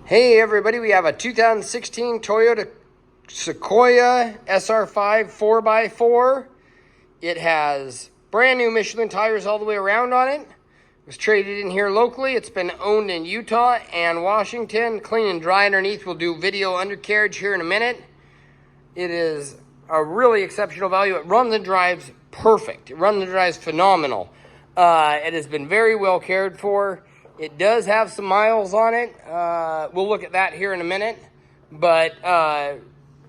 Hey everybody, we have a 2016 Toyota Sequoia SR5 4x4. It has brand new Michelin tires all the way around on it. It was traded in here locally. It's been owned in Utah and Washington. Clean and dry underneath. We'll do video undercarriage here in a minute. It is a really exceptional value. It runs and drives perfect. It runs and drives phenomenal. It has been very well cared for. It does have some miles on it. We'll look at that here in a minute. But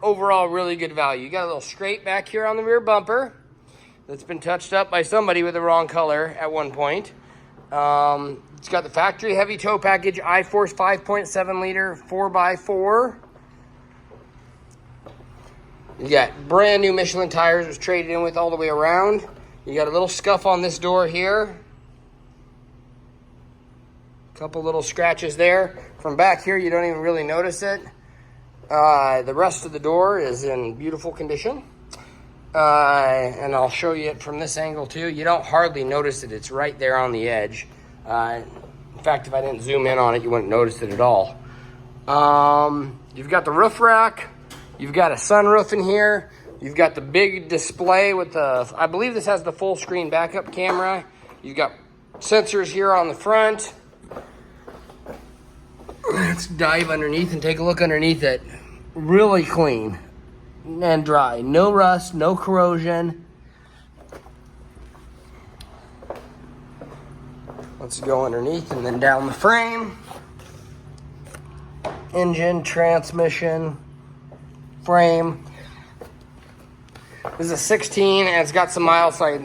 overall, really good value. You got a little scrape back here on the rear bumper that's been touched up by somebody with the wrong color at one point. It's got the factory heavy tow package, I-Force 5.7 liter 4x4. You got brand new Michelin tires. It was traded in with all the way around. You got a little scuff on this door here. Couple little scratches there. From back here, you don't even really notice it. The rest of the door is in beautiful condition. And I'll show you it from this angle too. You don't hardly notice it. It's right there on the edge. In fact, if I didn't zoom in on it, you wouldn't notice it at all. You've got the roof rack. You've got a sunroof in here. You've got the big display with the, I believe this has the full screen backup camera. You've got sensors here on the front. Let's dive underneath and take a look underneath it. Really clean and dry. No rust, no corrosion. Let's go underneath and then down the frame. Engine, transmission, frame. This is a 16 and it's got some miles. So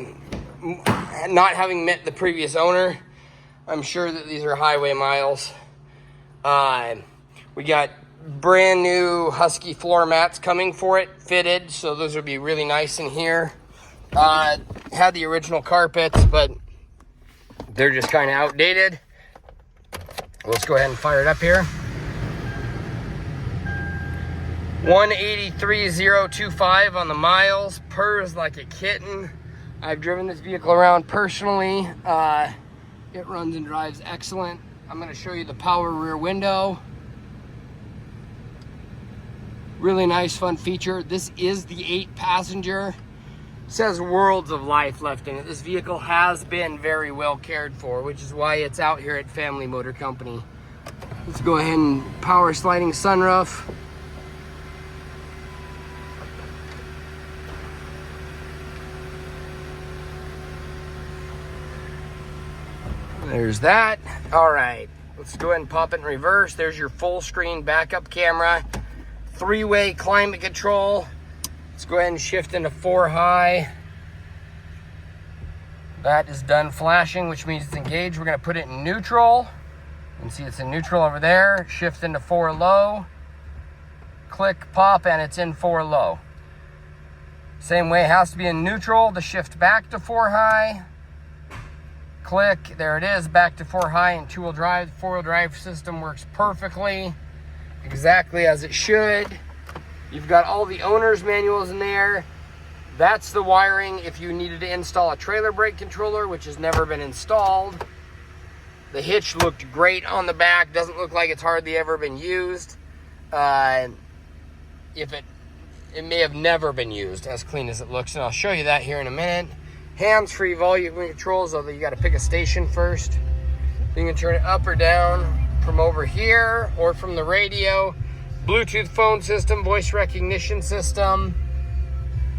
not having met the previous owner, I'm sure that these are highway miles. We got brand new Husky floor mats coming for it, fitted, so those would be really nice in here. Had the original carpets, but they're just kind of outdated. Let's go ahead and fire it up here. 183,025 on the miles, purrs like a kitten. I've driven this vehicle around personally. It runs and drives excellent. I'm going to show you the power rear window. Really nice, fun feature. This is the 8-passenger. It says worlds of life left in it. This vehicle has been very well cared for, which is why it's out here at Family Motor Company. Let's go ahead and power sliding sunroof. There's that. All right, let's go ahead and pop it in reverse. There's your full screen backup camera, 3-way climate control. Let's go ahead and shift into 4 high. That is done flashing, which means it's engaged. We're gonna put it in neutral. You can see it's in neutral over there. Shift into 4 low. Click, pop, and it's in 4 low. Same way, it has to be in neutral to shift back to 4 high. Click, there it is, back to 4 high and 2-wheel drive. The 4-wheel drive system works perfectly, exactly as it should. You've got all the owner's manuals in there. That's the wiring if you needed to install a trailer brake controller, which has never been installed. The hitch looked great on the back. Doesn't look like it's hardly ever been used. It may have never been used, as clean as it looks, and I'll show you that here in a minute. Hands-free volume controls, although you got to pick a station first. You can turn it up or down from over here or from the radio. Bluetooth phone system, voice recognition system.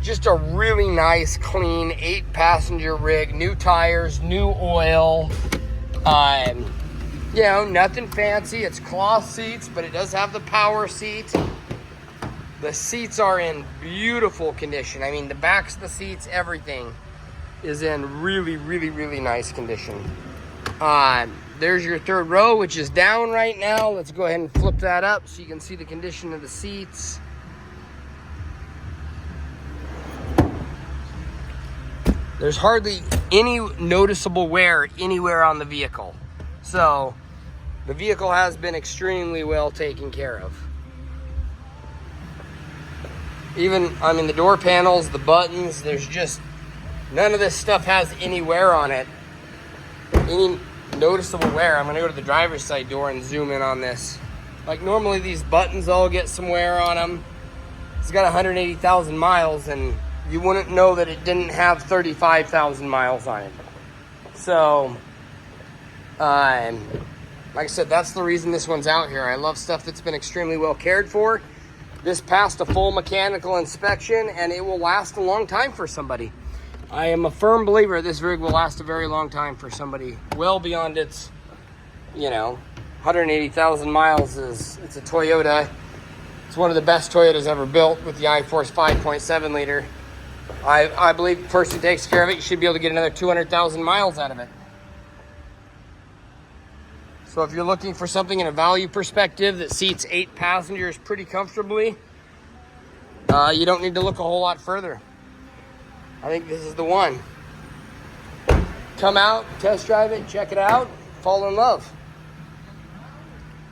Just a really nice, clean 8-passenger rig. New tires, new oil. You know, nothing fancy. It's cloth seats, but it does have the power seat. The seats are in beautiful condition. I mean, the backs of the seats, everything is in really, really, really nice condition. There's your 3rd row, which is down right now. Let's go ahead and flip that up so you can see the condition of the seats. There's hardly any noticeable wear anywhere on the vehicle. So the vehicle has been extremely well taken care of. Even, I mean, the door panels, the buttons, there's just none of this stuff has any wear on it. Any noticeable wear. I'm going to go to the driver's side door and zoom in on this. Like normally these buttons all get some wear on them. It's got 180,000 miles and you wouldn't know that it didn't have 35,000 miles on it. So, like I said, that's the reason this one's out here. I love stuff that's been extremely well cared for. This passed a full mechanical inspection and it will last a long time for somebody. I am a firm believer this rig will last a very long time for somebody, well beyond its, 180,000 miles. It's a Toyota. It's one of the best Toyotas ever built with the iForce 5.7 liter. I believe the person who takes care of it, you should be able to get another 200,000 miles out of it. So if you're looking for something in a value perspective that seats 8 passengers pretty comfortably, you don't need to look a whole lot further. I think this is the one. Come out, test drive it, check it out, fall in love.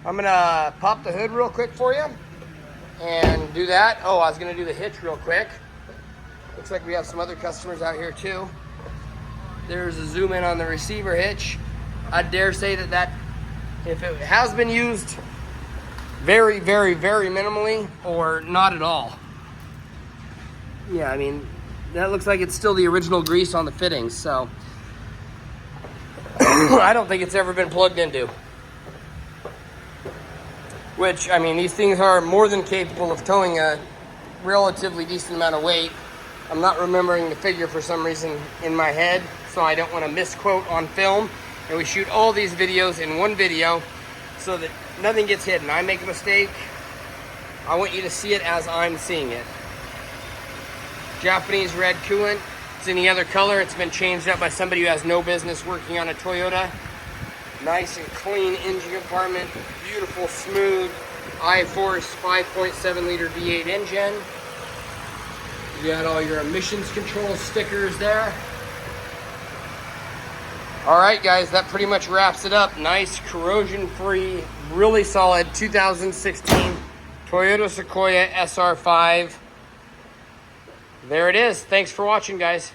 I'm gonna pop the hood real quick for you and do that. Oh, I was gonna do the hitch real quick. Looks like we have some other customers out here too. There's a zoom in on the receiver hitch. I dare say that if it has been used very, very, very minimally or not at all. Yeah, I mean, that looks like it's still the original grease on the fittings, so I don't think it's ever been plugged into. Which, I mean, these things are more than capable of towing a relatively decent amount of weight. I'm not remembering the figure for some reason in my head, so I don't want to misquote on film. And we shoot all these videos in one video so that nothing gets hidden. I make a mistake, I want you to see it as I'm seeing it. Japanese red coolant. It's any other color. It's been changed up by somebody who has no business working on a Toyota. Nice and clean engine compartment. Beautiful, smooth iForce 5.7 liter V8 engine. You got all your emissions control stickers there. All right, guys, that pretty much wraps it up. Nice, corrosion-free, really solid 2016 Toyota Sequoia SR5. There it is. Thanks for watching, guys.